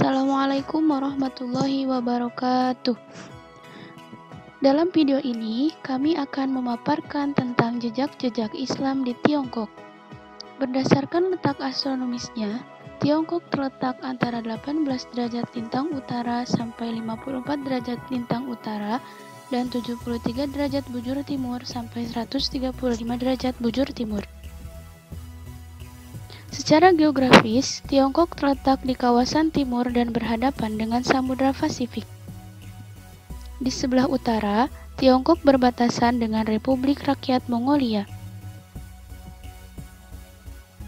Assalamualaikum warahmatullahi wabarakatuh. Dalam video ini, kami akan memaparkan tentang jejak-jejak Islam di Tiongkok. Berdasarkan letak astronomisnya, Tiongkok terletak antara 18 derajat lintang utara sampai 54 derajat lintang utara dan 73 derajat bujur timur sampai 135 derajat bujur timur. Secara geografis, Tiongkok terletak di kawasan timur dan berhadapan dengan Samudra Pasifik. Di sebelah utara, Tiongkok berbatasan dengan Republik Rakyat Mongolia.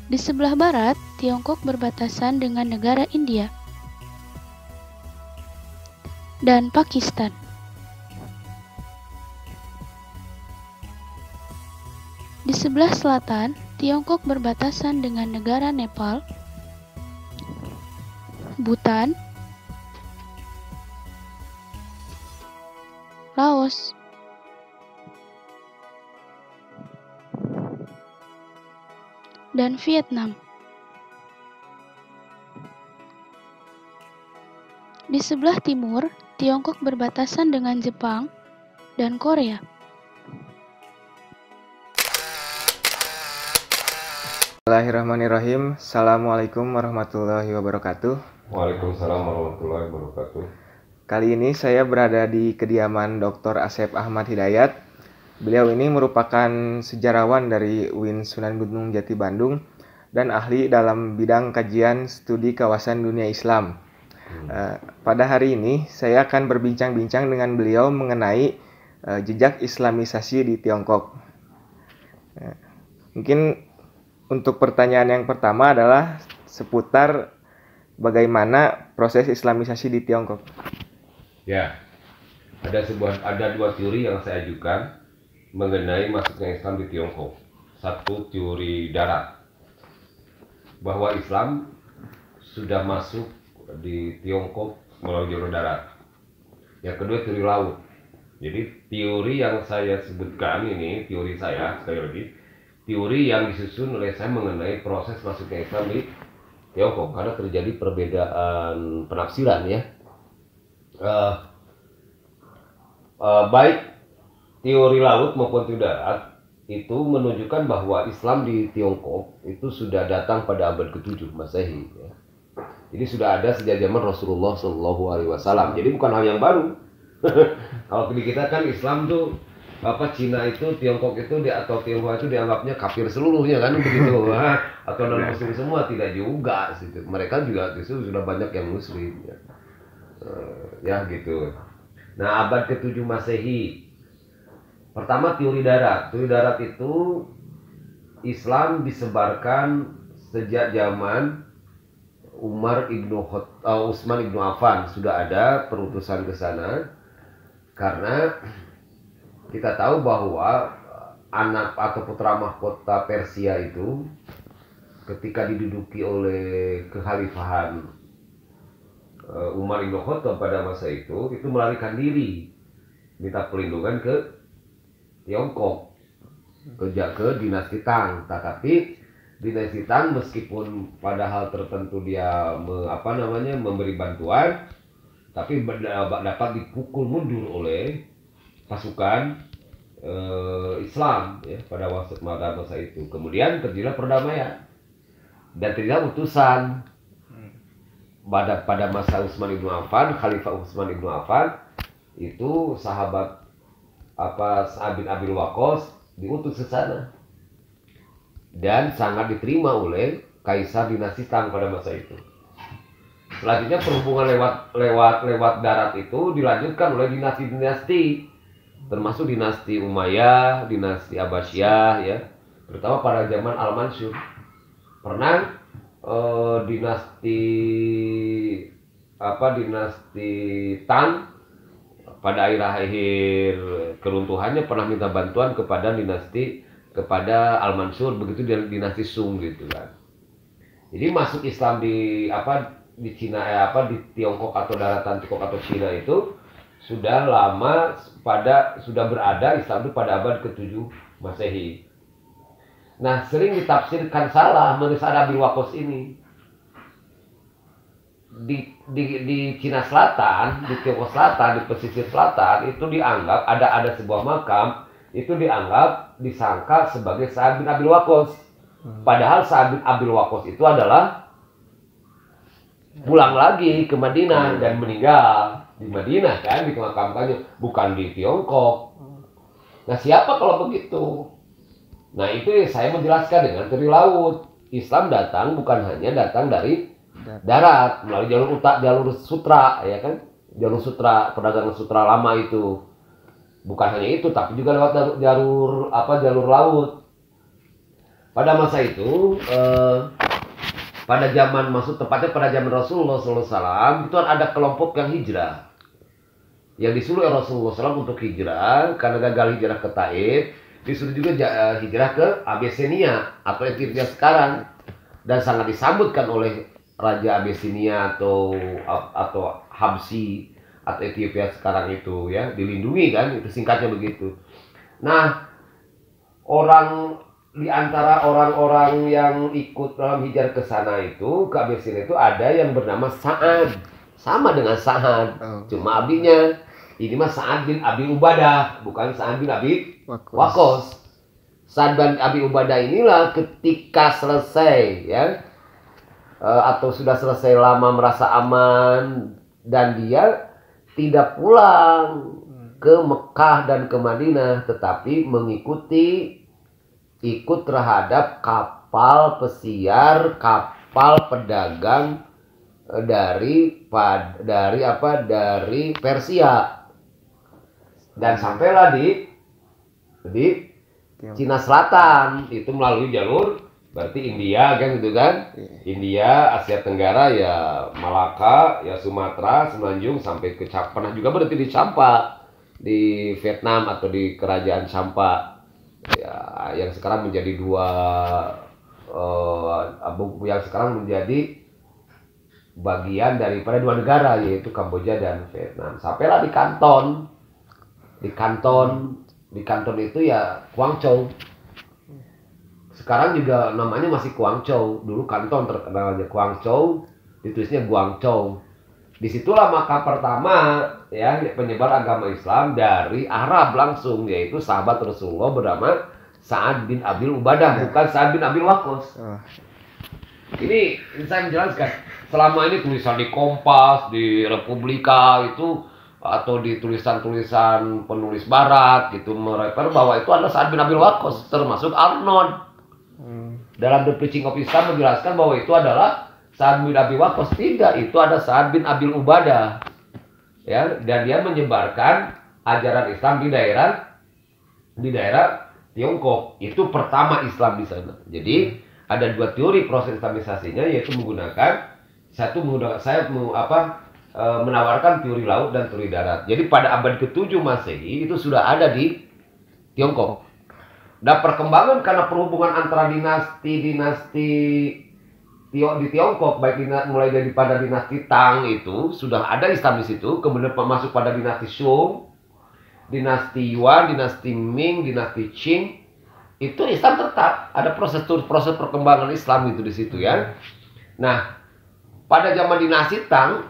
Di sebelah barat, Tiongkok berbatasan dengan negara India dan Pakistan. Di sebelah selatan, Tiongkok berbatasan dengan negara Nepal, Bhutan, Laos, dan Vietnam. Di sebelah timur, Tiongkok berbatasan dengan Jepang dan Korea. Bismillahirrahmanirrahim. Assalamualaikum warahmatullahi wabarakatuh. Waalaikumsalam warahmatullahi wabarakatuh. Kali ini saya berada di kediaman Dr. Asep Ahmad Hidayat. Beliau ini merupakan sejarawan dari UIN Sunan Gunung Jati Bandung dan ahli dalam bidang kajian studi kawasan dunia Islam. Pada hari ini saya akan berbincang-bincang dengan beliau mengenai jejak Islamisasi di Tiongkok. Mungkin untuk pertanyaan yang pertama adalah seputar bagaimana proses Islamisasi di Tiongkok. Ya, ada dua teori yang saya ajukan mengenai masuknya Islam di Tiongkok. Satu, teori darat, bahwa Islam sudah masuk di Tiongkok melalui jalur darat. Yang kedua, teori laut. Jadi teori yang saya sebutkan ini, teori saya sekali lagi, teori yang disusun oleh saya mengenai proses masuknya Islam di Tiongkok, karena terjadi perbedaan penafsiran ya. Baik teori laut maupun teori darat itu menunjukkan bahwa Islam di Tiongkok itu sudah datang pada abad ke-7 Masehi ya. Jadi sudah ada sejak zaman Rasulullah SAW. Jadi bukan hal yang baru. Kalau di kita kan Islam tuh Cina itu, Tiongkok itu atau Tionghoa itu dianggapnya kafir seluruhnya kan begitu, atau non muslim semua, tidak juga. Mereka juga justru sudah banyak yang muslim ya. Ya gitu. Nah, abad ke-7 Masehi. Pertama, teori darat. Teori darat itu Islam disebarkan sejak zaman Utsman ibnu Affan, sudah ada perutusan ke sana, karena kita tahu bahwa anak atau putra mahkota Persia itu ketika diduduki oleh kekhalifahan Umar ibn Khattab pada masa itu melarikan diri, minta perlindungan ke Tiongkok, ke dinasti Tang. Tetapi dinasti Tang meskipun pada hal tertentu dia memberi bantuan, tapi dapat dipukul mundur oleh pasukan Islam ya, pada masa itu. Kemudian terjadilah perdamaian dan terjadilah utusan pada masa Utsman ibnu Affan, Khalifah Utsman ibnu Affan itu sahabat Sa'ad bin Abi Waqqas diutus ke sana dan sangat diterima oleh kaisar dinasti Tang pada masa itu. Selanjutnya perhubungan lewat darat itu dilanjutkan oleh dinasti-dinasti, termasuk dinasti Umayyah, dinasti Abbasiyah ya, terutama pada zaman Al-Mansur. Pernah dinasti Tang pada akhir keruntuhannya pernah minta bantuan kepada Al-Mansur, begitu dinasti Sung gitu kan. Jadi masuk Islam di Cina di Tiongkok atau daratan Tiongkok atau Cina itu sudah lama, sudah berada Islam itu pada abad ke-7 Masehi. Nah, sering ditafsirkan salah menurut Sa'ad bin Abi Waqqas ini. di Cina Selatan, di Tiongkok Selatan, di pesisir selatan itu dianggap ada sebuah makam itu disangka sebagai Sa'ad bin Abi Waqqas. Padahal Sa'ad bin Abi Waqqas itu adalah pulang lagi ke Madinah dan meninggal di Madinah kan, dimakamkannya bukan di Tiongkok. Nah, siapa kalau begitu? Nah, itu saya menjelaskan dengan teori laut. Islam datang bukan hanya datang dari darat melalui jalur sutra, ya kan, jalur sutra, perdagangan sutra lama itu. Bukan hanya itu, tapi juga lewat jalur laut. Pada masa itu pada zaman tepatnya pada zaman Rasulullah SAW itu ada kelompok yang hijrah yang disuruh Rasulullah SAW untuk hijrah karena gagal hijrah ke Taif, disuruh juga hijrah ke Abyssinia atau Ethiopia sekarang, dan sangat disambutkan oleh Raja Abyssinia atau Habsyi atau Ethiopia sekarang itu, ya, dilindungi kan, itu singkatnya begitu. Nah, di antara orang-orang yang ikut dalam hijrah ke sana itu, ke Abyssinia itu ada yang bernama Sa'ad, sama dengan Sa'ad, cuma abinya ini mah Sa'ad bin Abi Ubadah, bukan Sa'ad bin Abi Waqqas. Sa'ad bin Abi Ubadah inilah ketika selesai, ya, atau sudah selesai lama merasa aman dan dia tidak pulang ke Mekah dan ke Madinah, tetapi ikut terhadap kapal pesiar, kapal pedagang dari Persia, dan sampailah di Cina Selatan itu melalui jalur berarti India kan, gitu kan, India, Asia Tenggara, ya Malaka, ya Sumatera, Semenanjung, sampai ke pernah juga berarti di Champa di Vietnam atau di Kerajaan Champa, ya, yang sekarang menjadi yang sekarang menjadi bagian daripada dua negara, yaitu Kamboja dan Vietnam. Sampailah di Kanton itu ya Guangzhou. Sekarang juga namanya masih Guangzhou. Dulu Kanton terkenalnya Guangzhou, ditulisnya Guangzhou. Disitulah makam pertama, ya, penyebar agama Islam dari Arab langsung, yaitu sahabat Rasulullah bernama Sa'ad bin Abi Ubadah, bukan Sa'ad bin Abi Waqqas. Ini saya menjelaskan. Selama ini tulisan di Kompas, di Republika itu, atau di tulisan-tulisan penulis barat gitu merefer bahwa itu adalah Sa'ad bin Abi Waqqas, termasuk Arnold dalam The Preaching of Islam menjelaskan bahwa itu adalah Sa'ad bin Abi Waqqas. Tidak, itu ada Sa'ad bin Abi Ubadah, ya, dan dia menyebarkan ajaran Islam di daerah Tiongkok. Itu pertama Islam di sana. Jadi ada dua teori proses islamisasinya, yaitu menawarkan teori laut dan teori darat. Jadi pada abad ke-7 Masehi itu sudah ada di Tiongkok. Dan perkembangan karena perhubungan antara dinasti di Tiongkok, baik mulai daripada dinasti Tang itu sudah ada Islam di situ, kemudian masuk pada dinasti Song, dinasti Yuan, dinasti Ming, dinasti Qing, itu Islam tetap ada proses perkembangan Islam itu di situ, ya. Nah, pada zaman dinasti Tang,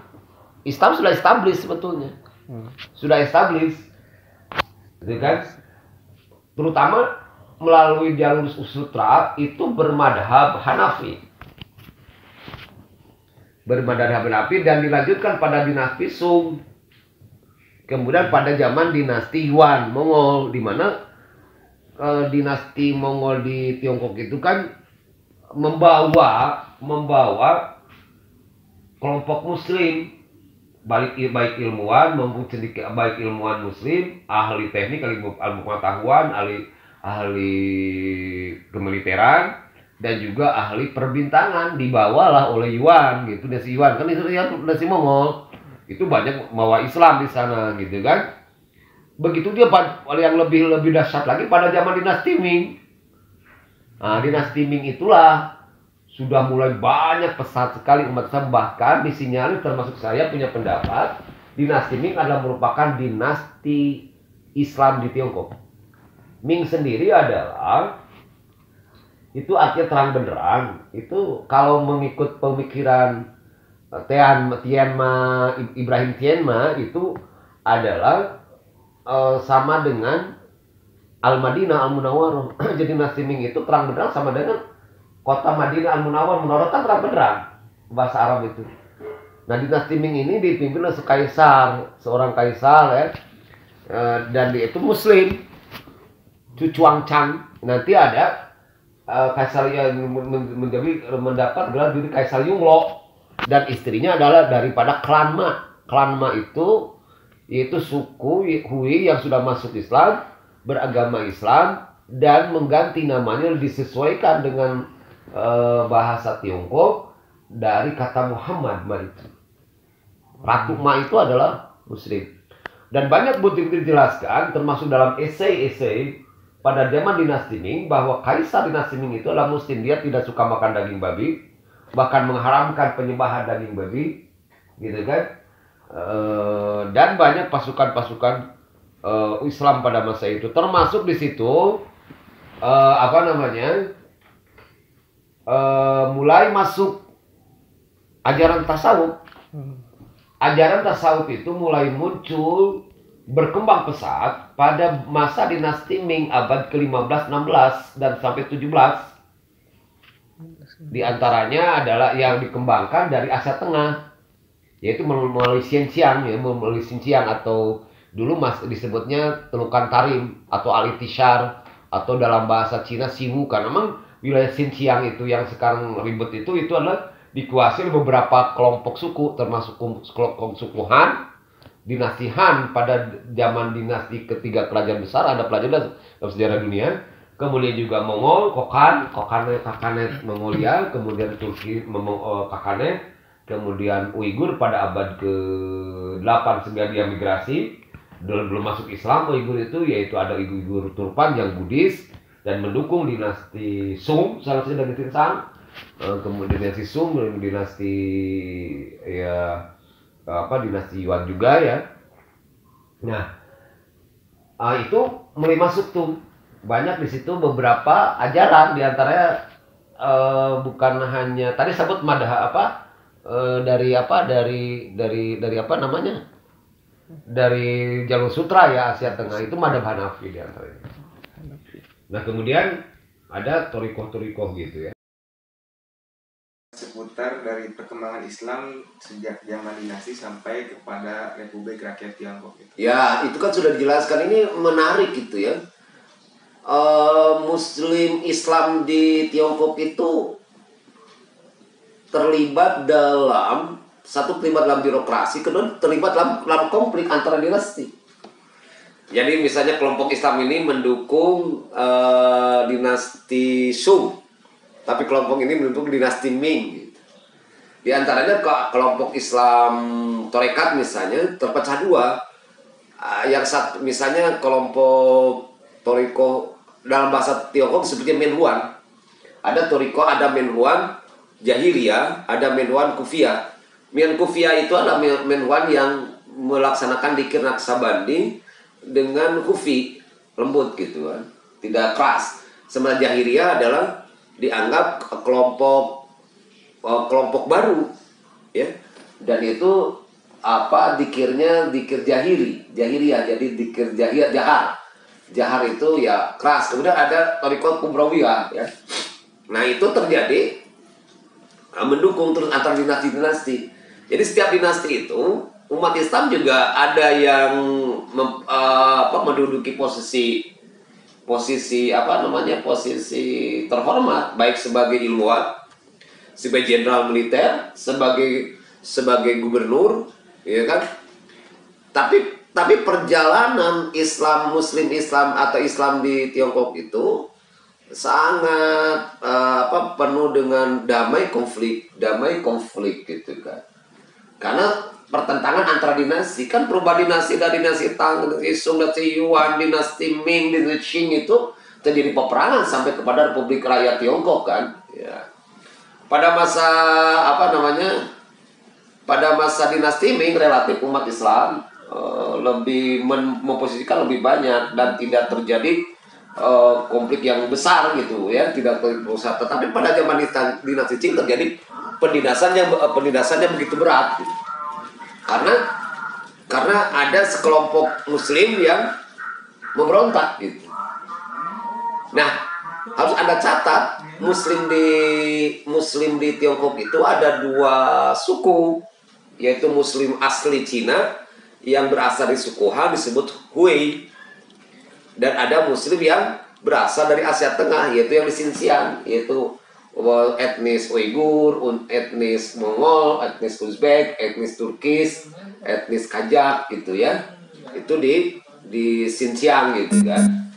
Islam sudah established sebetulnya, sudah established, gitu kan? Terutama melalui jalur sutra itu bermadhab Hanafi, dan dilanjutkan pada dinasti Song, kemudian pada zaman dinasti Yuan Mongol, di mana dinasti Mongol di Tiongkok itu kan membawa kelompok Muslim, baik ilmuwan maupun baik ilmuwan Muslim, ahli teknik, ahli pengetahuan, ahli kemiliteran, dan juga ahli perbintangan, dibawalah oleh Yuan gitu. Dinasti Yuan kan dinasti Mongol itu banyak bawa Islam di sana, gitu kan. Begitu dia yang lebih dahsyat lagi pada zaman dinasti Ming. Nah, dinasti Ming itulah sudah mulai banyak pesat sekali umat Islam, bahkan disinyalir, termasuk saya punya pendapat, dinasti Ming adalah merupakan dinasti Islam di Tiongkok. Ming sendiri adalah, itu artinya terang benderang, itu kalau mengikut pemikiran Ibrahim Tianma itu adalah sama dengan Al-Madinah Al-Munawwarah. Jadi dinasti Ming itu terang benderang sama dengan kota Madinah Al-Munawwarah. Munawwarah kan terang benderang bahasa Arab itu. Nah, dinasti Ming ini dipimpin oleh seorang kaisar ya. Dan dia itu muslim, Chu Chuangchang. Nanti ada kaisar yang mendapat gelar diri Kaisar Yunglo, dan istrinya adalah daripada klan Ma. Klan Ma itu yaitu suku Hui yang sudah masuk Islam, beragama Islam, dan mengganti namanya disesuaikan dengan bahasa Tiongkok dari kata Muhammad Ma itu. Ratu Ma itu adalah muslim. Dan banyak bukti dijelaskan termasuk dalam esai-esai pada zaman dinasti Ming bahwa kaisar dinasti Ming itu adalah muslim. Dia tidak suka makan daging babi, bahkan mengharamkan penyembahan daging babi, gitu kan. Dan banyak pasukan-pasukan Islam pada masa itu, termasuk di situ mulai masuk ajaran tasawuf. Ajaran tasawuf itu mulai muncul, berkembang pesat pada masa dinasti Ming abad ke-15, 16, dan sampai 17. Di antaranya adalah yang dikembangkan dari Asia Tengah, yaitu melalui Xinjiang, melalui Xinjiang, atau dulu disebutnya Telukan Tarim atau Al-Itishar, atau dalam bahasa Cina Siwu. Karena memang wilayah Xinjiang itu yang sekarang ribet itu adalah dikuasai beberapa kelompok suku, termasuk kelompok suku Han, dinasti Han pada zaman dinasti ketiga kerajaan besar, ada pelajaran dalam sejarah dunia. Kemudian juga Mongol, Kakanet Mongolia, kemudian Turki Kakanet, kemudian Uighur pada abad ke-8 9 dia migrasi, belum masuk Islam. Uighur itu yaitu ada Uighur Turpan yang Buddhis dan mendukung dinasti Sung, salah satu dari dinasti Shang. Kemudian dinasti Sung, dinasti dinasti Yuan juga ya. Nah, itu mulai masuk tuh banyak di situ beberapa ajaran, diantaranya bukan hanya tadi sebut madhab dari jalur sutra ya, Asia Tengah itu madhab Hanafi diantaranya. Nah, kemudian ada torikoh gitu ya. Seputar dari perkembangan Islam sejak zaman dinasti sampai kepada Republik Rakyat Tiongkok gitu. Ya, itu kan sudah dijelaskan, ini menarik gitu ya. Muslim Islam di Tiongkok itu terlibat dalam dalam birokrasi, kedua terlibat dalam konflik antara dinasti. Jadi misalnya kelompok Islam ini mendukung dinasti Sung, tapi kelompok ini mendukung dinasti Ming. Gitu. Di antaranya kelompok Islam Torekat misalnya terpecah dua. Yang satu misalnya kelompok Toriko dalam bahasa Tiongkok seperti Menhuan. Ada Toriko, ada Menhuan Jahiliyah, ada Menhuan Kufiyah. Menhuan Kufiyah itu adalah Menhuan yang melaksanakan dikir Naksabandi dengan hufi, lembut gitu kan, tidak keras. Sementara Jahiliyah adalah dianggap kelompok baru ya, dan itu dikirnya dikir jahiliyah, jadi dikir jahar itu ya keras. Kemudian ada Thariqah Kubrawiyah ya. Nah, itu terjadi mendukung terus antar dinasti-dinasti. Jadi setiap dinasti itu umat Islam juga ada yang menduduki posisi terhormat, baik sebagai ilmuwan, sebagai jenderal militer, sebagai gubernur, ya kan? Tapi perjalanan Muslim Islam atau Islam di Tiongkok itu sangat penuh dengan damai konflik gitu kan. Karena pertentangan antara dinasti, kan perubahan dinasti dari dinasti Tang, dinasti Sung, dinasti Yuan, dinasti Ming, dinasti Qing itu terjadi peperangan sampai kepada Republik Rakyat Tiongkok kan. Ya. Pada masa dinasti Ming relatif umat Islam lebih memposisikan lebih banyak dan tidak terjadi konflik yang besar gitu ya, tidak terjadi besar. Tetapi pada zaman dinasti Qing terjadi penindasannya begitu berat gitu. Karena ada sekelompok muslim yang memberontak gitu. Nah, harus Anda catat, muslim di Tiongkok itu ada dua suku, yaitu muslim asli Cina yang berasal dari suku Han disebut Hui, dan ada muslim yang berasal dari Asia Tengah, yaitu yang di Xinjiang, yaitu etnis Uighur, etnis Mongol, etnis Uzbek, etnis Turkis, etnis Kajak gitu ya. Itu di Xinjiang gitu kan.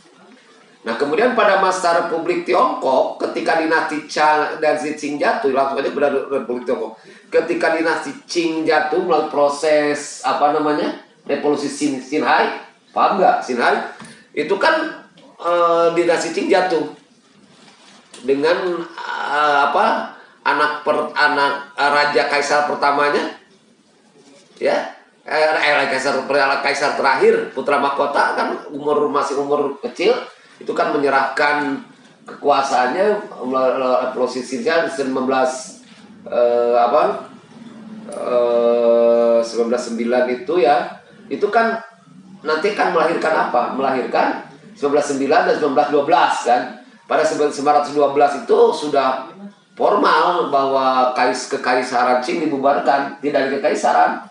Nah, kemudian pada masa Republik Tiongkok, ketika dinasti Qing dan Xi Qing jatuh, langsung aja pada Republik Tiongkok. Ketika dinasti Qing jatuh melalui proses revolusi Xinhai, paham nggak Xinhai? Itu kan dinasti Qing jatuh dengan anak raja kaisar pertamanya, ya, kaisar terakhir Putra Mahkota kan masih umur kecil, itu kan menyerahkan kekuasaannya melalui revolusi Xinjiang 1909 itu ya. Itu kan nanti kan melahirkan apa? Melahirkan 1909 dan 1912 kan. Pada 1912 itu sudah formal bahwa kekaisaran Qing dibubarkan, tidak ada kekaisaran,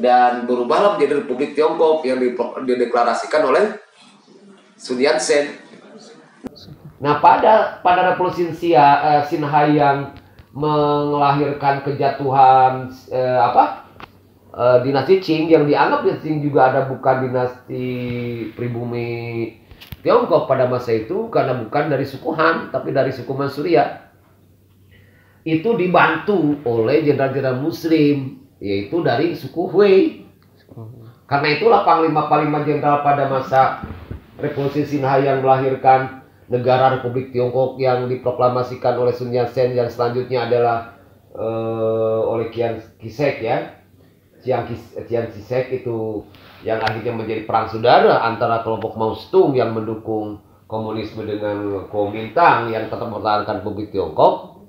dan berubahlah menjadi Republik Tiongkok yang dideklarasikan oleh Sun Yat-sen. Nah, pada revolusi Xinhai yang melahirkan kejatuhan dinasti Qing, yang dianggap dinasti Qing juga ada bukan dinasti pribumi Tiongkok pada masa itu, karena bukan dari suku Han tapi dari suku Manchuria. Itu dibantu oleh jenderal-jenderal muslim, yaitu dari suku Hui. Karena itulah panglima jenderal pada masa revolusi Xinhai yang melahirkan negara Republik Tiongkok yang diproklamasikan oleh Sun Yat-sen, yang selanjutnya adalah oleh Chiang Kai-shek ya. Chiang Kai-shek itu yang akhirnya menjadi perang saudara antara kelompok Mao Zedong yang mendukung komunisme dengan Kuomintang yang tetap mempertahankan Republik Tiongkok.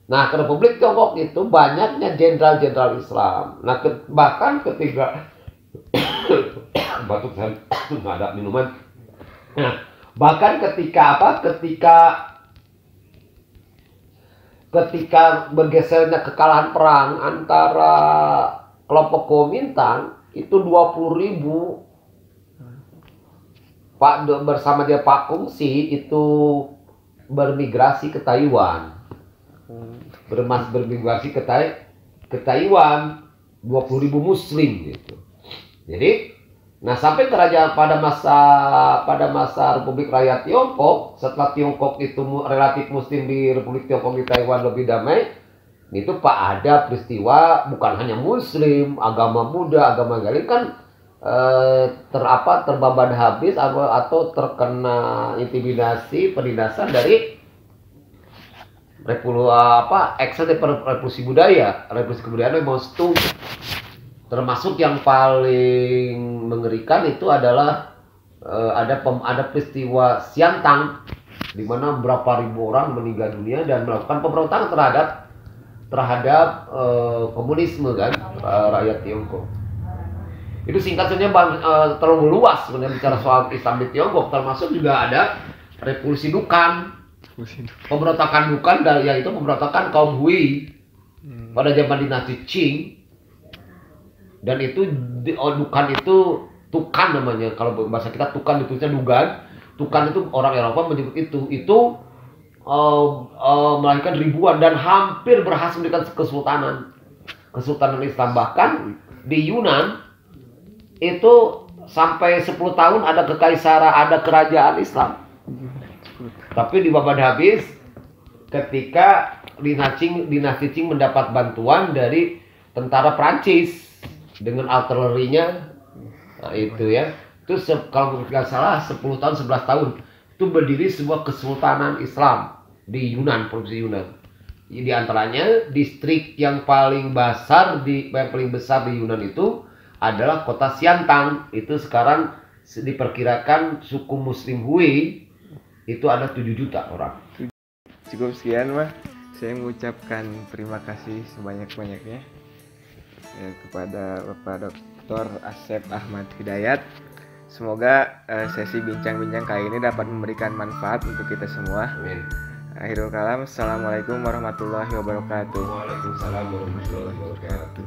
Nah, ke Republik Tiongkok itu banyaknya jenderal-jenderal Islam. Nah, bahkan ketika batuk saya nggak ada minuman. Nah, bahkan ketika bergesernya kekalahan perang antara kelompok Kuomintang, itu 20.000 bersama dia Pak Kungsi itu bermigrasi ke Taiwan. Bermigrasi ke Taiwan, 20.000 muslim gitu. Jadi, nah sampai kerajaan pada masa Republik Rakyat Tiongkok, setelah Tiongkok itu relatif muslim di Republik Tiongkok di Taiwan lebih damai, itu ada peristiwa bukan hanya muslim, agama Buddha, agama Galing kan terbabat habis atau terkena intimidasi, penindasan dari revolusi budaya, revolusi kebudayaan Mao Zedong. Termasuk yang paling mengerikan itu adalah ada peristiwa Siantang, di mana berapa ribu orang meninggal dunia dan melakukan pemberontakan terhadap komunisme kan, rakyat Tiongkok. Itu singkat saja terlalu luas sebenarnya bicara soal Islam di Tiongkok. Termasuk juga ada revolusi Dukan, pemberontakan Dukan, yaitu pemberontakan kaum Hui pada zaman dinasti Qing. Dan itu Dukan itu Tukan namanya, kalau bahasa kita Tukan ditulisnya Dugan. Tukan itu orang Eropa menyebut itu melahirkan ribuan dan hampir berhasil mendirikan kesultanan Islam. Bahkan di Yunan itu sampai 10 tahun ada kerajaan Islam. Tapi dibabat habis ketika dinasti Qing mendapat bantuan dari tentara Prancis dengan artilerinya. Nah, itu ya. Itu kalau tidak salah 10 tahun 11 tahun itu berdiri sebuah kesultanan Islam di Yunan, provinsi Yunan. Di antaranya distrik yang paling besar di Yunan itu adalah kota Siantang. Itu sekarang diperkirakan suku Muslim Hui itu ada 7 juta orang. Cukup sekian mah. Saya mengucapkan terima kasih sebanyak-banyaknya kepada Bapak Dr. Asep Ahmad Hidayat. Semoga sesi bincang-bincang kali ini dapat memberikan manfaat untuk kita semua. Amin. Akhirul kalam, assalamualaikum warahmatullahi wabarakatuh. Waalaikumsalam warahmatullahi wabarakatuh.